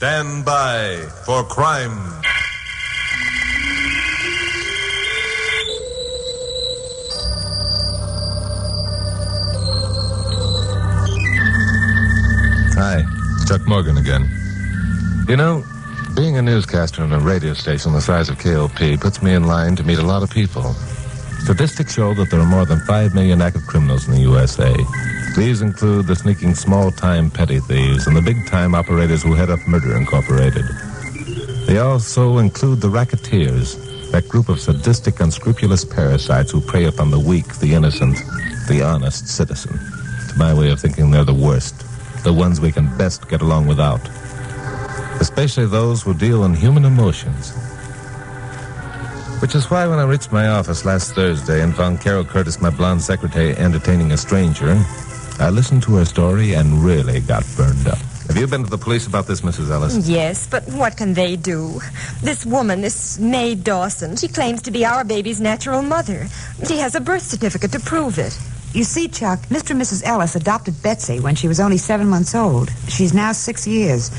Stand by for crime. Hi, Chuck Morgan again. You know, being a newscaster on a radio station the size of KOP puts me in line to meet a lot of people. Statistics show that there are more than 5 million active criminals in the USA. These include the sneaking small-time petty thieves and the big-time operators who head up Murder Incorporated. They also include the racketeers, that group of sadistic, unscrupulous parasites who prey upon the weak, the innocent, the honest citizen. To my way of thinking, they're the worst, the ones we can best get along without, especially those who deal in human emotions. Which is why when I reached my office last Thursday and found Carol Curtis, my blonde secretary, entertaining a stranger, I listened to her story and really got burned up. Have you been to the police about this, Mrs. Ellis? Yes, but what can they do? This woman, this Mae Dawson, she claims to be our baby's natural mother. She has a birth certificate to prove it. You see, Chuck, Mr. and Mrs. Ellis adopted Betsy when she was only 7 months old. She's now 6 years.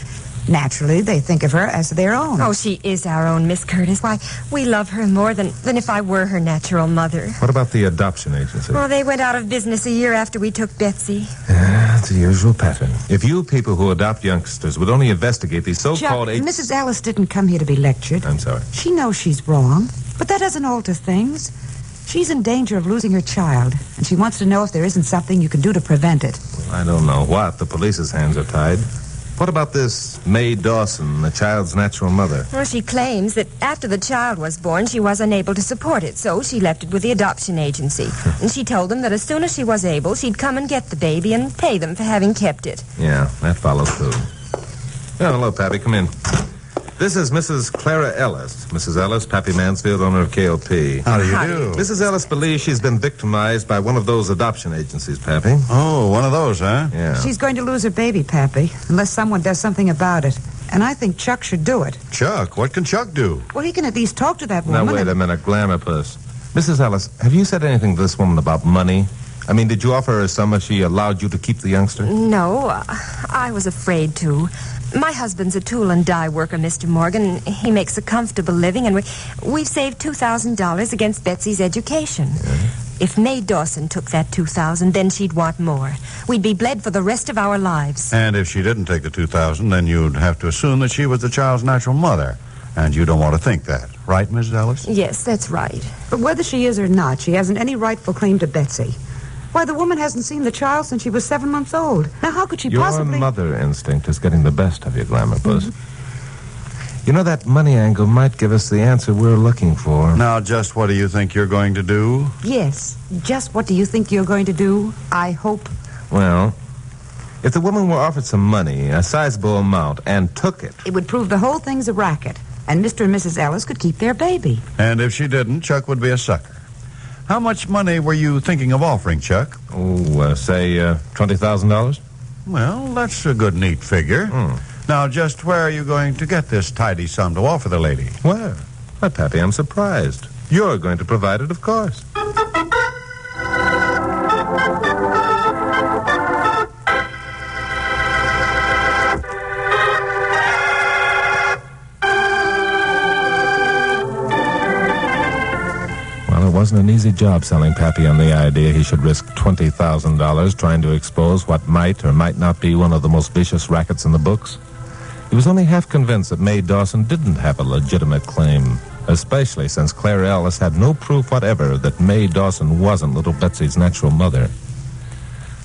Naturally, they think of her as their own. Oh, she is our own, Miss Curtis. Why, we love her more than if I were her natural mother. What about the adoption agency? Well, they went out of business a year after we took Betsy. Yeah, it's the usual pattern. If you people who adopt youngsters would only investigate these so-called... Chuck, Mrs. Ellis didn't come here to be lectured. I'm sorry. She knows she's wrong, but that doesn't alter things. She's in danger of losing her child, and she wants to know if there isn't something you can do to prevent it. Well, I don't know what. The police's hands are tied. What about this Mae Dawson, the child's natural mother? Well, she claims that after the child was born, she was unable to support it, so she left it with the adoption agency. And she told them that as soon as she was able, she'd come and get the baby and pay them for having kept it. Yeah, that follows too. Oh, hello, Pappy. Come in. This is Mrs. Clara Ellis. Mrs. Ellis, Pappy Mansfield, owner of KOP. How do you do? Mrs. Ellis believes she's been victimized by one of those adoption agencies, Pappy. Oh, one of those, huh? Yeah. She's going to lose her baby, Pappy, unless someone does something about it. And I think Chuck should do it. Chuck? What can Chuck do? Well, he can at least talk to that woman. Now, wait a minute, Glamour Puss. Mrs. Ellis, have you said anything to this woman about money? I mean, did you offer her a sum if she allowed you to keep the youngster? No, I was afraid to. My husband's a tool and die worker, Mr. Morgan. He makes a comfortable living, and we've saved $2,000 against Betsy's education. Yeah. If Mae Dawson took that $2,000, then she'd want more. We'd be bled for the rest of our lives. And if she didn't take the $2,000, then you'd have to assume that she was the child's natural mother. And you don't want to think that. Right, Mrs. Ellis? Yes, that's right. But whether she is or not, she hasn't any rightful claim to Betsy. Why, the woman hasn't seen the child since she was 7 months old. Now, how could she possibly... Your mother instinct is getting the best of you, Glamour Puss. Mm-hmm. You know, that money angle might give us the answer we're looking for. Now, just what do you think you're going to do? Yes, just what do you think you're going to do? I hope. Well, if the woman were offered some money, a sizable amount, and took it... It would prove the whole thing's a racket, and Mr. and Mrs. Ellis could keep their baby. And if she didn't, Chuck would be a sucker. How much money were you thinking of offering, Chuck? Oh, say $20,000? Well, that's a good, neat figure. Now, just where are you going to get this tidy sum to offer the lady? Where? Why, Pappy, I'm surprised. You're going to provide it, of course. It wasn't an easy job selling Pappy on the idea he should risk $20,000 trying to expose what might or might not be one of the most vicious rackets in the books. He was only half convinced that Mae Dawson didn't have a legitimate claim, especially since Clara Ellis had no proof whatever that Mae Dawson wasn't little Betsy's natural mother.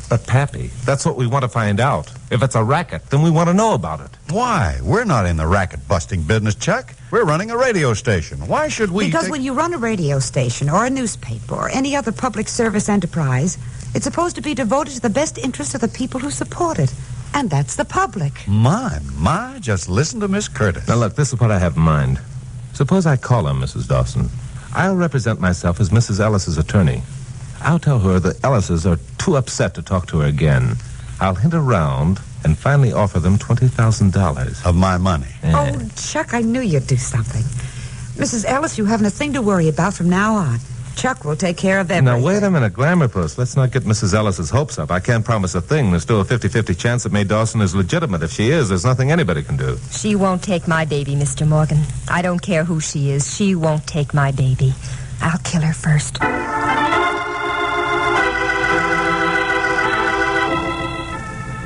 But, Pappy, that's what we want to find out. If it's a racket, then we want to know about it. Why? We're not in the racket-busting business, Chuck. We're running a radio station. Why should we... Because when you run a radio station or a newspaper or any other public service enterprise, it's supposed to be devoted to the best interests of the people who support it. And that's the public. My, just listen to Miss Curtis. Now, look, this is what I have in mind. Suppose I call her Mrs. Dawson. I'll represent myself as Mrs. Ellis's attorney. I'll tell her the Ellises are too upset to talk to her again. I'll hint around and finally offer them $20,000. Of my money. Yeah. Oh, Chuck, I knew you'd do something. Mrs. Ellis, you haven't a thing to worry about from now on. Chuck will take care of everything. Now, wait a minute, Glamour Puss. Let's not get Mrs. Ellis's hopes up. I can't promise a thing. There's still a 50-50 chance that Mae Dawson is legitimate. If she is, there's nothing anybody can do. She won't take my baby, Mr. Morgan. I don't care who she is. She won't take my baby. I'll kill her first.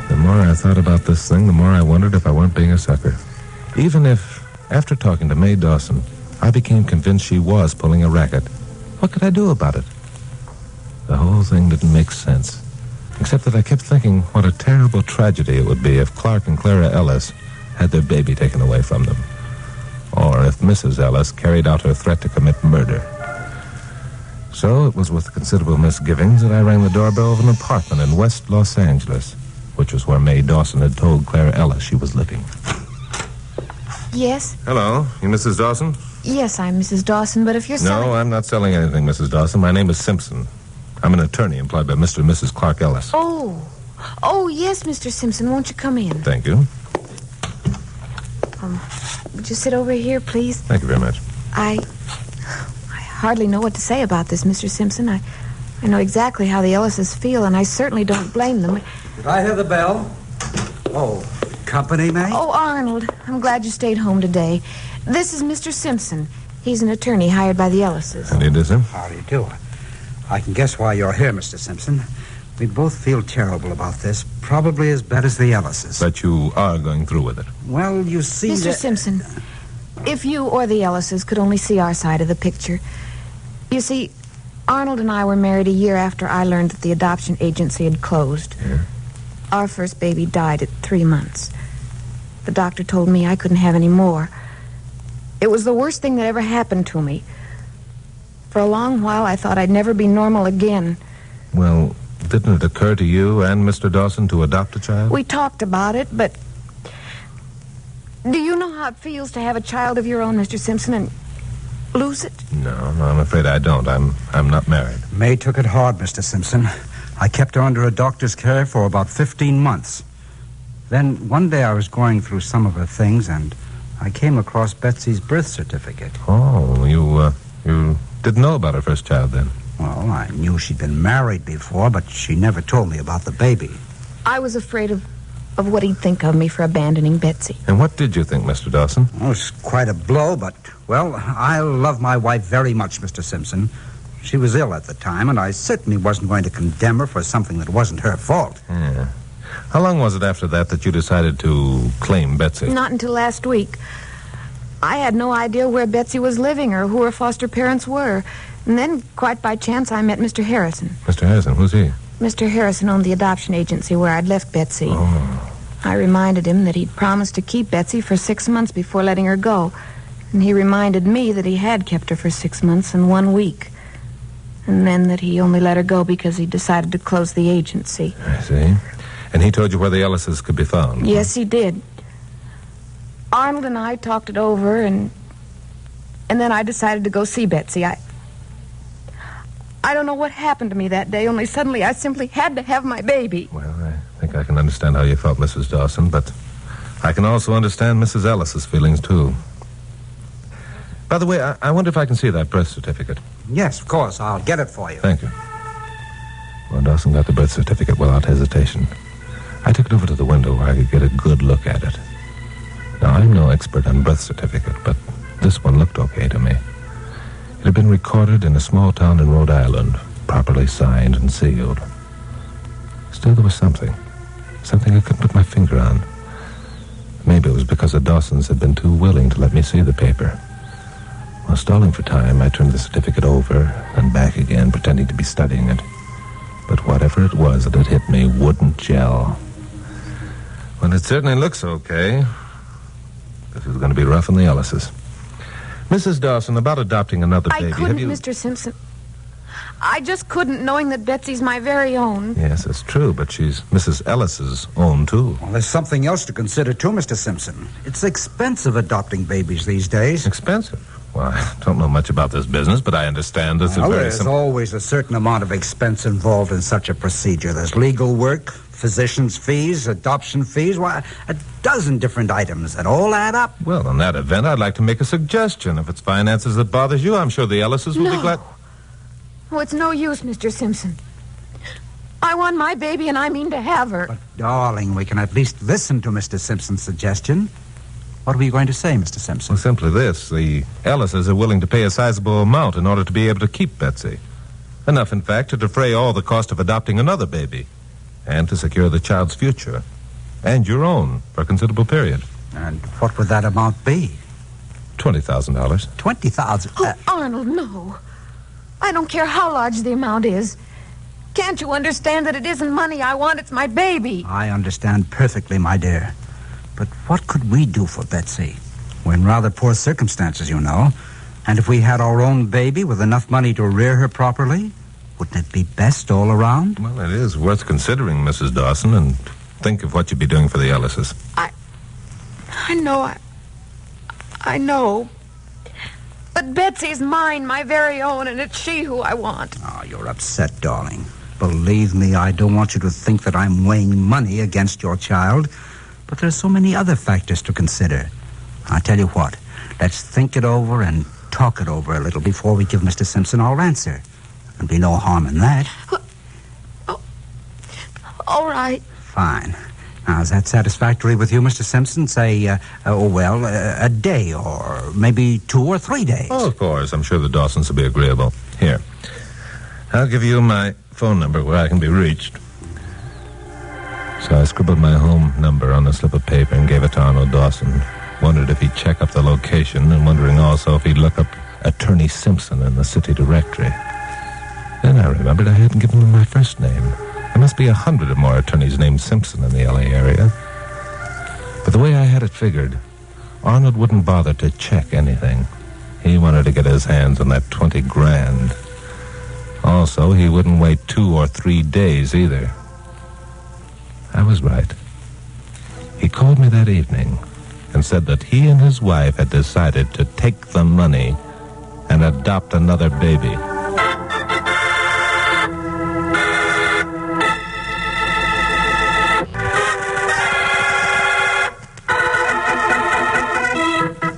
The more I thought about this thing, the more I wondered if I weren't being a sucker. Even if, after talking to Mae Dawson, I became convinced she was pulling a racket, what could I do about it? The whole thing didn't make sense, except that I kept thinking what a terrible tragedy it would be if Clark and Clara Ellis had their baby taken away from them, or if Mrs. Ellis carried out her threat to commit murder. So it was with considerable misgivings that I rang the doorbell of an apartment in West Los Angeles, which was where Mae Dawson had told Clara Ellis she was living. Yes? Hello, you Mrs. Dawson? Yes, I'm Mrs. Dawson, but if you're selling... No, I'm not selling anything, Mrs. Dawson. My name is Simpson. I'm an attorney employed by Mr. and Mrs. Clark Ellis. Oh, yes, Mr. Simpson. Won't you come in? Thank you. Would you sit over here, please? Thank you very much. I hardly know what to say about this, Mr. Simpson. I know exactly how the Ellises feel, and I certainly don't blame them. Did I hear the bell? Oh, company, May? Oh, Arnold, I'm glad you stayed home today. This is Mr. Simpson. He's an attorney hired by the Ellises. How do you do, sir? How do you do? I can guess why you're here, Mr. Simpson. We both feel terrible about this, probably as bad as the Ellises. But you are going through with it. Well, you see Mr. Simpson, if you or the Ellises could only see our side of the picture. You see, Arnold and I were married a year after I learned that the adoption agency had closed. Yeah. Our first baby died at 3 months. The doctor told me I couldn't have any more. It was the worst thing that ever happened to me. For a long while, I thought I'd never be normal again. Well, didn't it occur to you and Mr. Dawson to adopt a child? We talked about it, but... Do you know how it feels to have a child of your own, Mr. Simpson, and lose it? No, I'm afraid I don't. I'm not married. May took it hard, Mr. Simpson. I kept her under a doctor's care for about 15 months. Then one day I was going through some of her things, and I came across Betsy's birth certificate. Oh, you didn't know about her first child then? Well, I knew she'd been married before, but she never told me about the baby. I was afraid of what he'd think of me for abandoning Betsy. And what did you think, Mr. Dawson? Oh, it's quite a blow, but, well, I love my wife very much, Mr. Simpson. She was ill at the time, and I certainly wasn't going to condemn her for something that wasn't her fault. Yeah. How long was it after that you decided to claim Betsy? Not until last week. I had no idea where Betsy was living or who her foster parents were. And then, quite by chance, I met Mr. Harrison. Mr. Harrison? Who's he? Mr. Harrison owned the adoption agency where I'd left Betsy. Oh. I reminded him that he'd promised to keep Betsy for 6 months before letting her go. And he reminded me that he had kept her for 6 months and 1 week. And then that he only let her go because he decided to close the agency. I see. And he told you where the Ellises could be found? Yes, he did. Arnold and I talked it over, and then I decided to go see Betsy. I don't know what happened to me that day, only suddenly I simply had to have my baby. Well, I think I can understand how you felt, Mrs. Dawson, but I can also understand Mrs. Ellis's feelings, too. By the way, I wonder if I can see that birth certificate. Yes, of course. I'll get it for you. Thank you. Well, Dawson got the birth certificate without hesitation. I took it over to the window where I could get a good look at it. Now, I'm no expert on birth certificate, but this one looked okay to me. It had been recorded in a small town in Rhode Island, properly signed and sealed. Still, there was something I couldn't put my finger on. Maybe it was because the Dawsons had been too willing to let me see the paper. While stalling for time, I turned the certificate over and back again, pretending to be studying it. But whatever it was that had hit me wouldn't gel. Well, it certainly looks okay. This is going to be rough on the Ellises. Mrs. Dawson, about adopting another baby... I couldn't, Mr. Simpson. I just couldn't, knowing that Betsy's my very own. Yes, it's true, but she's Mrs. Ellis's own, too. Well, there's something else to consider, too, Mr. Simpson. It's expensive adopting babies these days. Expensive? Well, I don't know much about this business, but I understand it's there's always a certain amount of expense involved in such a procedure. There's legal work, physician's fees, adoption fees, a dozen different items that all add up. Well, in that event, I'd like to make a suggestion. If it's finances that bothers you, I'm sure the Ellises will be glad... Oh, it's no use, Mr. Simpson. I want my baby, and I mean to have her. But, darling, we can at least listen to Mr. Simpson's suggestion. What were you going to say, Mr. Simpson? Well, simply this. The Ellises are willing to pay a sizable amount in order to be able to keep Betsy. Enough, in fact, to defray all the cost of adopting another baby and to secure the child's future and your own for a considerable period. And what would that amount be? $20,000. $20,000? Oh, Arnold, no. I don't care how large the amount is. Can't you understand that it isn't money I want? It's my baby. I understand perfectly, my dear. But what could we do for Betsy? We're in rather poor circumstances, you know. And if we had our own baby with enough money to rear her properly, wouldn't it be best all around? Well, it is worth considering, Mrs. Dawson, and think of what you'd be doing for the Ellises. I know. But Betsy's mine, my very own, and it's she who I want. Oh, you're upset, darling. Believe me, I don't want you to think that I'm weighing money against your child. But there's so many other factors to consider. I tell you what, let's think it over and talk it over a little before we give Mr. Simpson our answer. There'd be no harm in that. Oh, all right. Fine. Now, is that satisfactory with you, Mr. Simpson? Say, a day or maybe 2 or 3 days. Oh, of course. I'm sure the Dawsons will be agreeable. Here. I'll give you my phone number where I can be reached. So I scribbled my home number on a slip of paper and gave it to Arnold Dawson. Wondered if he'd check up the location and wondering also if he'd look up Attorney Simpson in the city directory. Then I remembered I hadn't given him my first name. There must be 100 or more attorneys named Simpson in the L.A. area. But the way I had it figured, Arnold wouldn't bother to check anything. He wanted to get his hands on that $20,000. Also, he wouldn't wait 2 or 3 days either. I was right. He called me that evening and said that he and his wife had decided to take the money and adopt another baby.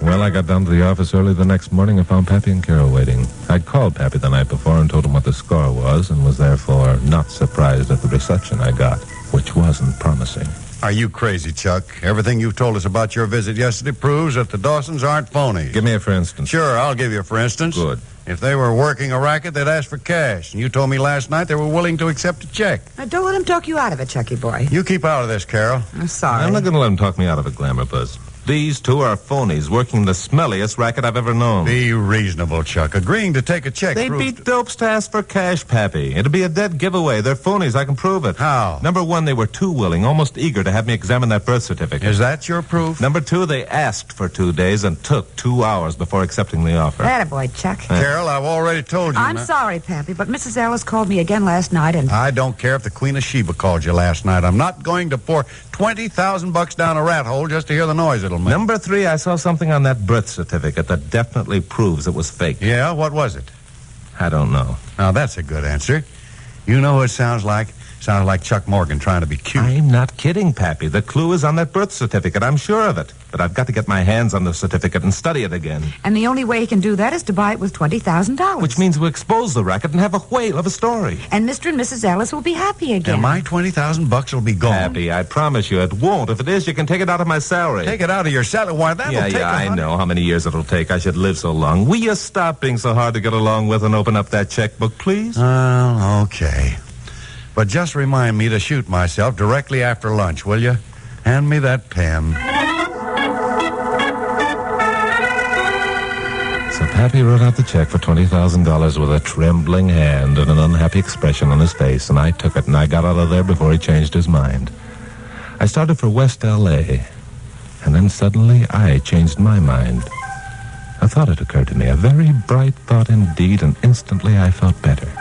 Well, I got down to the office early the next morning and found Pappy and Carol waiting. I'd called Pappy the night before and told him what the score was and was therefore not surprised at the reception I got, which wasn't promising. Are you crazy, Chuck? Everything you've told us about your visit yesterday proves that the Dawsons aren't phony. Give me a for instance. Sure, I'll give you a for instance. Good. If they were working a racket, they'd ask for cash. And you told me last night they were willing to accept a check. Now, don't let him talk you out of it, Chucky boy. You keep out of this, Carol. I'm sorry. I'm not going to let him talk me out of it, Glamour Buzz. These two are phonies working the smelliest racket I've ever known. Be reasonable, Chuck. Agreeing to take a check They'd proves... be dopes to ask for cash, Pappy. It'd be a dead giveaway. They're phonies. I can prove it. How? Number one, they were too willing, almost eager to have me examine that birth certificate. Is that your proof? Number two, they asked for 2 days and took 2 hours before accepting the offer. Attaboy, Chuck. Carol, I've already told you. I'm sorry, Pappy, but Mrs. Ellis called me again last night and... I don't care if the Queen of Sheba called you last night. I'm not going to pour $20,000 down a rat hole just to hear the noise it'll make. Number three, I saw something on that birth certificate that definitely proves it was fake. Yeah, what was it? I don't know. Now, that's a good answer. You know who it sounds like? Sounds like Chuck Morgan trying to be cute. I'm not kidding, Pappy. The clue is on that birth certificate. I'm sure of it. But I've got to get my hands on the certificate and study it again. And the only way he can do that is to buy it with $20,000. Which means we expose the racket and have a whale of a story. And Mr. and Mrs. Ellis will be happy again. And my $20,000 will be gone. Pappy, I promise you it won't. If it is, you can take it out of my salary. Take it out of your salary? Why, that'll take I know how many years it'll take. I should live so long. Will you stop being so hard to get along with and open up that checkbook, please? Well, okay. But just remind me to shoot myself directly after lunch, will you? Hand me that pen. So Pappy wrote out the check for $20,000 with a trembling hand and an unhappy expression on his face, and I took it, and I got out of there before he changed his mind. I started for West L.A., and then suddenly I changed my mind. A thought had occurred to me, a very bright thought indeed, and instantly I felt better.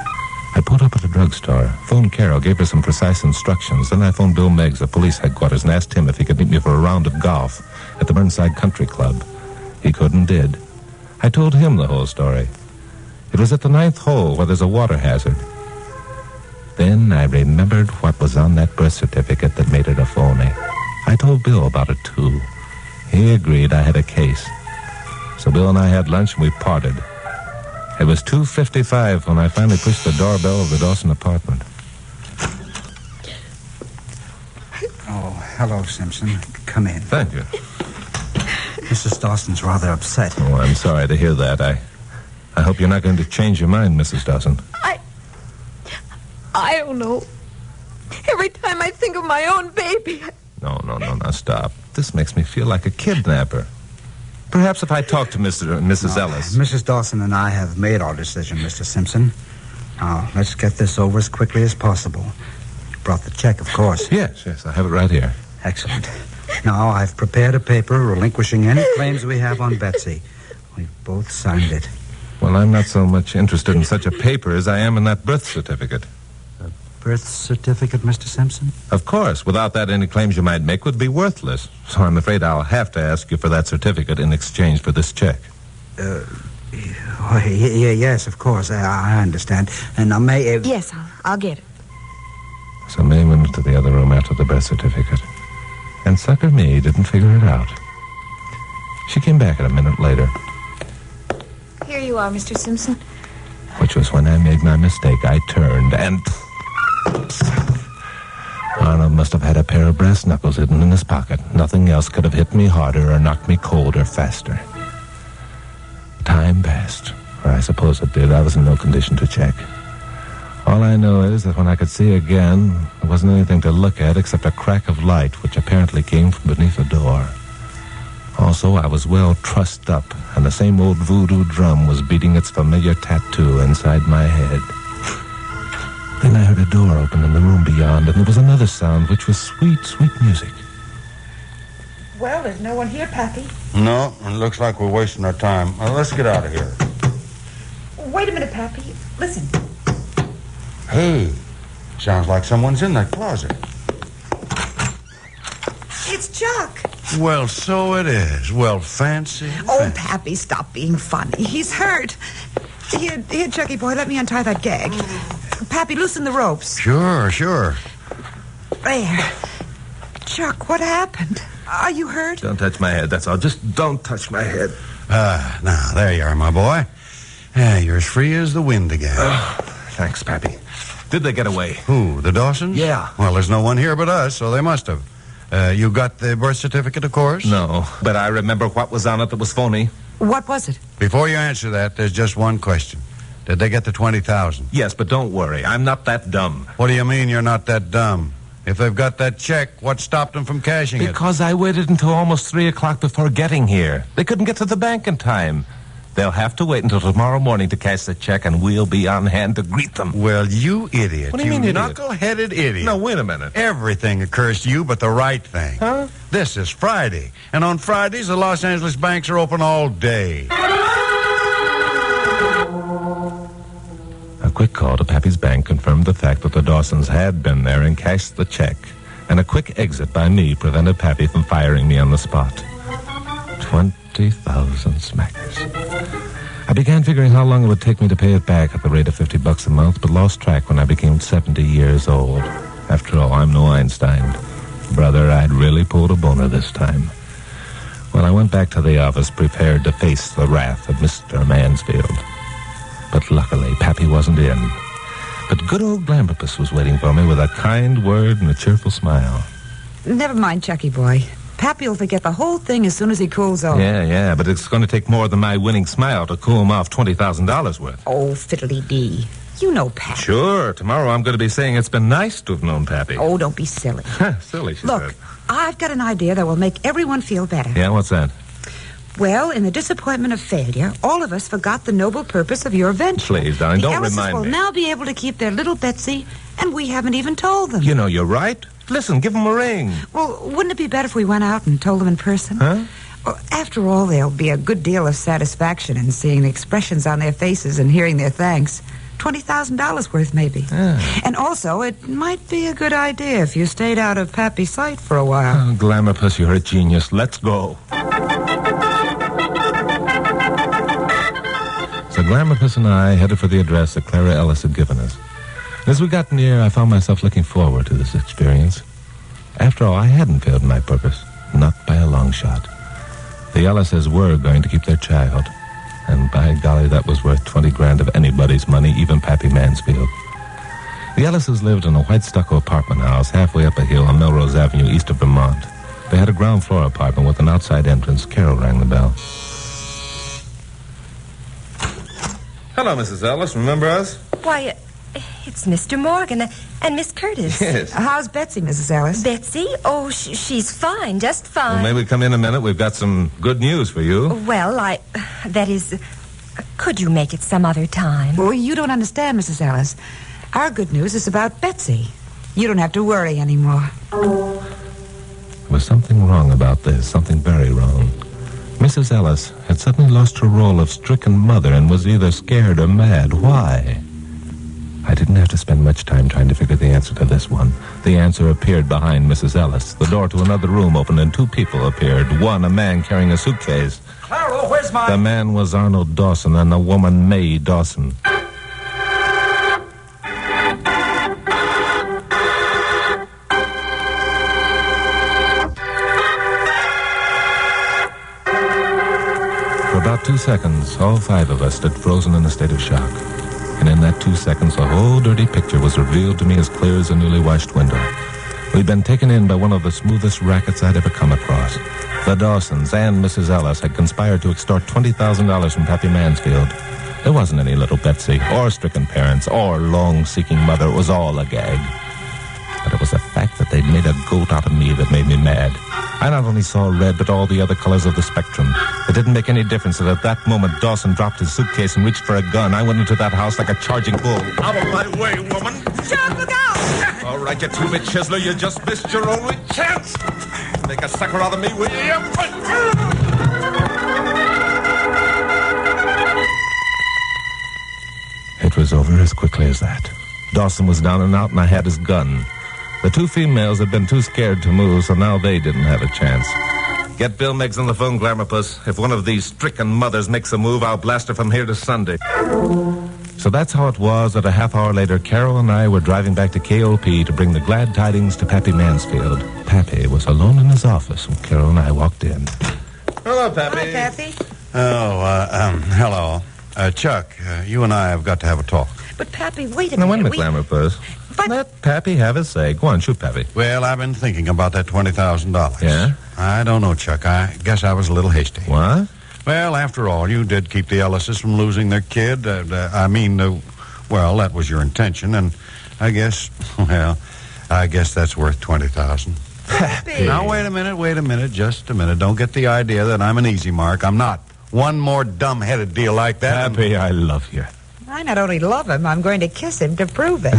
I pulled up at a drugstore, phoned Carol, gave her some precise instructions. Then I phoned Bill Miggs at police headquarters and asked him if he could meet me for a round of golf at the Burnside Country Club. He could and did. I told him the whole story. It was at the 9th hole where there's a water hazard. Then I remembered what was on that birth certificate that made it a phony. I told Bill about it, too. He agreed I had a case. So Bill and I had lunch and we parted. It was 2:55 when I finally pushed the doorbell of the Dawson apartment. Oh, hello, Simpson. Come in. Thank you. Mrs. Dawson's rather upset. Oh, I'm sorry to hear that. I hope you're not going to change your mind, Mrs. Dawson. I don't know. Every time I think of my own baby... No, stop. This makes me feel like a kidnapper. Perhaps if I talk to Mr. and Mrs. Ellis. Mrs. Dawson and I have made our decision, Mr. Simpson. Now, let's get this over as quickly as possible. You brought the check, of course. Yes, I have it right here. Excellent. Now, I've prepared a paper relinquishing any claims we have on Betsy. We've both signed it. Well, I'm not so much interested in such a paper as I am in that birth certificate. Birth certificate, Mr. Simpson? Of course. Without that, any claims you might make would be worthless. So I'm afraid I'll have to ask you for that certificate in exchange for this check. Yes, of course. I understand. And I may... Yes, I'll get it. So May went into the other room after the birth certificate. And sucker me didn't figure it out. She came back a minute later. Here you are, Mr. Simpson. Which was when I made my mistake. I turned and... Arnold must have had a pair of brass knuckles hidden in his pocket. Nothing else could have hit me harder or knocked me colder faster. Time passed, or I suppose it did. I was in no condition to check. All I know is that when I could see again, there wasn't anything to look at except a crack of light, which apparently came from beneath a door. Also, I was well trussed up, and the same old voodoo drum was beating its familiar tattoo inside my head. Then I heard a door open in the room beyond, and there was another sound, which was sweet, sweet music. Well, there's no one here, Pappy. No, it looks like we're wasting our time. Let's get out of here. Wait a minute, Pappy. Listen. Hey, sounds like someone's in that closet. It's Chuck. Well, so it is. Well, fancy. Oh, Pappy, stop being funny. He's hurt. Here, Chucky boy, let me untie that gag. Pappy, loosen the ropes. Sure. There. Chuck, what happened? Are you hurt? Don't touch my head, that's all. Just don't touch my head. Now, there you are, my boy. You're as free as the wind again. Thanks, Pappy. Did they get away? Who, the Dawsons? Yeah. Well, there's no one here but us, so they must have. You got the birth certificate, of course? No, but I remember what was on it that was phony. What was it? Before you answer that, there's just one question. Did they get the $20,000? Yes, but don't worry. I'm not that dumb. What do you mean you're not that dumb? If they've got that check, what stopped them from cashing it? Because I waited until almost 3 o'clock before getting here. They couldn't get to the bank in time. They'll have to wait until tomorrow morning to cash the check, and we'll be on hand to greet them. Well, you idiot. What do you mean, idiot? Knuckle-headed idiot. No, wait a minute. Everything occurs to you but the right thing. Huh? This is Friday, and on Fridays, the Los Angeles banks are open all day. A quick call to Pappy's bank confirmed the fact that the Dawsons had been there and cashed the check, and a quick exit by me prevented Pappy from firing me on the spot. 20,000 smackers. I began figuring how long it would take me to pay it back at the rate of $50 a month, but lost track when I became 70 years old. After all, I'm no Einstein. Brother, I'd really pulled a boner this time. Well, I went back to the office prepared to face the wrath of Mr. Mansfield. But luckily, Pappy wasn't in. But good old Glambumpus was waiting for me with a kind word and a cheerful smile. Never mind, Chucky boy. Pappy will forget the whole thing as soon as he cools off. Yeah, but it's going to take more than my winning smile to cool him off $20,000 worth. Oh, fiddly-dee. You know Pappy. Sure, tomorrow I'm going to be saying it's been nice to have known Pappy. Oh, don't be silly. Silly, she Look, said. I've got an idea that will make everyone feel better. Yeah, what's that? Well, in the disappointment of failure, all of us forgot the noble purpose of your venture. Please, darling, don't Ellises remind will me. now be able to keep their little Betsy, and we haven't even told them. You know, you're right. Listen, give them a ring. Well, wouldn't it be better if we went out and told them in person? Huh? Well, after all, there'll be a good deal of satisfaction in seeing the expressions on their faces and hearing their thanks. $20,000 worth, maybe. Ah. And also, it might be a good idea if you stayed out of Pappy's sight for a while. Oh, Glambumpus, you're a genius. Let's go. So Glambumpus and I headed for the address that Clara Ellis had given us. As we got near, I found myself looking forward to this experience. After all, I hadn't failed in my purpose. Not by a long shot. The Ellises were going to keep their child. And by golly, that was worth 20 grand of anybody's money, even Pappy Mansfield. The Ellises lived in a white stucco apartment house halfway up a hill on Melrose Avenue, east of Vermont. They had a ground floor apartment with an outside entrance. Carol rang the bell. Hello, Mrs. Ellis. Remember us? Why, it's Mr. Morgan and Miss Curtis. Yes. How's Betsy, Mrs. Ellis? Betsy? Oh, she's fine, just fine. Well, maybe come in a minute. We've got some good news for you. Well, that is, could you make it some other time? Well, you don't understand, Mrs. Ellis. Our good news is about Betsy. You don't have to worry anymore. There was something wrong about this, something very wrong. Mrs. Ellis had suddenly lost her role of stricken mother and was either scared or mad. Why? I didn't have to spend much time trying to figure the answer to this one. The answer appeared behind Mrs. Ellis. The door to another room opened and two people appeared. One, a man carrying a suitcase. Clara, where's my... The man was Arnold Dawson and the woman Mae Dawson. For about 2 seconds, all five of us stood frozen in a state of shock. And in that 2 seconds, the whole dirty picture was revealed to me as clear as a newly washed window. We'd been taken in by one of the smoothest rackets I'd ever come across. The Dawsons and Mrs. Ellis had conspired to extort $20,000 from Pappy Mansfield. There wasn't any little Betsy, or stricken parents, or long-seeking mother. It was all a gag. But it was the fact that they'd made a goat out of me that made me mad. I not only saw red, but all the other colors of the spectrum. It didn't make any difference that at that moment Dawson dropped his suitcase and reached for a gun. I went into that house like a charging bull. Out of my way, woman. Chuck, look out! All right, you two-bit chiseler, you just missed your only chance. Make a sucker out of me, will you? It was over as quickly as that. Dawson was down and out, and I had his gun. The two females had been too scared to move, so now they didn't have a chance. Get Bill Miggs on the phone, Glamourpuss. If one of these stricken mothers makes a move, I'll blast her from here to Sunday. So that's how it was that a half hour later, Carol and I were driving back to KOP to bring the glad tidings to Pappy Mansfield. Pappy was alone in his office when Carol and I walked in. Hello, Pappy. Hi, Pappy. Hello. Chuck, you and I have got to have a talk. But, Pappy, wait a Now, minute. wait a minute, Glamourpuss. But- Let Pappy have his say. Go on, shoot, Pappy. Well, I've been thinking about that $20,000. Yeah? I don't know, Chuck. I guess I was a little hasty. What? Well, after all, you did keep the Ellises from losing their kid. Well, that was your intention, and I guess that's worth $20,000. Pappy. Now, wait a minute, just a minute. Don't get the idea that I'm an easy mark. I'm not. One more dumb-headed deal like that. Pappy, I love you. I not only love him, I'm going to kiss him to prove it.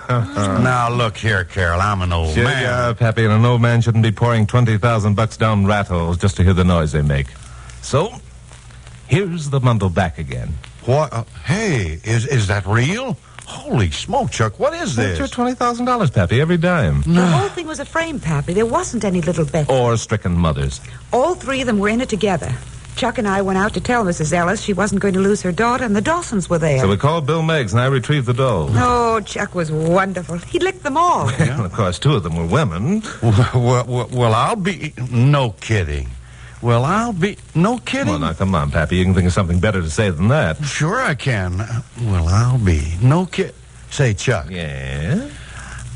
Now, look here, Carol. I'm an old Sure, man. yeah, Pappy, and an old man shouldn't be pouring $20,000 down rat holes just to hear the noise they make. So, here's the bundle back again. What? Hey, is that real? Holy smoke, Chuck, what is That's this? your $20,000, Pappy, every dime. The whole thing was a frame, Pappy. There wasn't any little Betsy. Or stricken mothers. All three of them were in it together. Chuck and I went out to tell Mrs. Ellis she wasn't going to lose her daughter, and the Dawsons were there. So we called Bill Miggs, and I retrieved the doll. Oh, Chuck was wonderful. He licked them all. Well, of course, two of them were women. Well, I'll be... No kidding. Well, I'll be... No kidding? Well, now, come on, Pappy. You can think of something better to say than that. Sure I can. Well, I'll be... No kid... Say, Chuck, Yeah?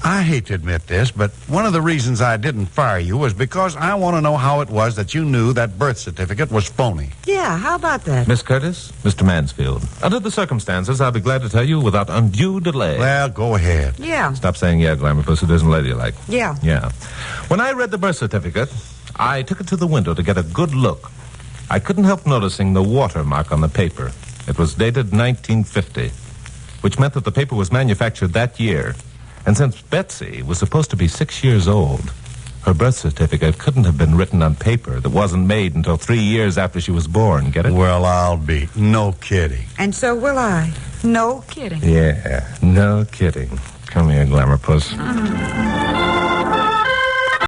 I hate to admit this, but one of the reasons I didn't fire you was because I want to know how it was that you knew that birth certificate was phony. Yeah, how about that? Miss Curtis, Mr. Mansfield. Under the circumstances, I'll be glad to tell you without undue delay. Well, go ahead. Yeah. Stop saying yeah, Glamourpuss. It isn't ladylike. Yeah. Yeah. When I read the birth certificate, I took it to the window to get a good look. I couldn't help noticing the watermark on the paper. It was dated 1950, which meant that the paper was manufactured that year. And since Betsy was supposed to be 6 years old, her birth certificate couldn't have been written on paper that wasn't made until 3 years after she was born. Get it? Well, I'll be. No kidding. And so will I. No kidding. Yeah, no kidding. Come here, Glamourpuss.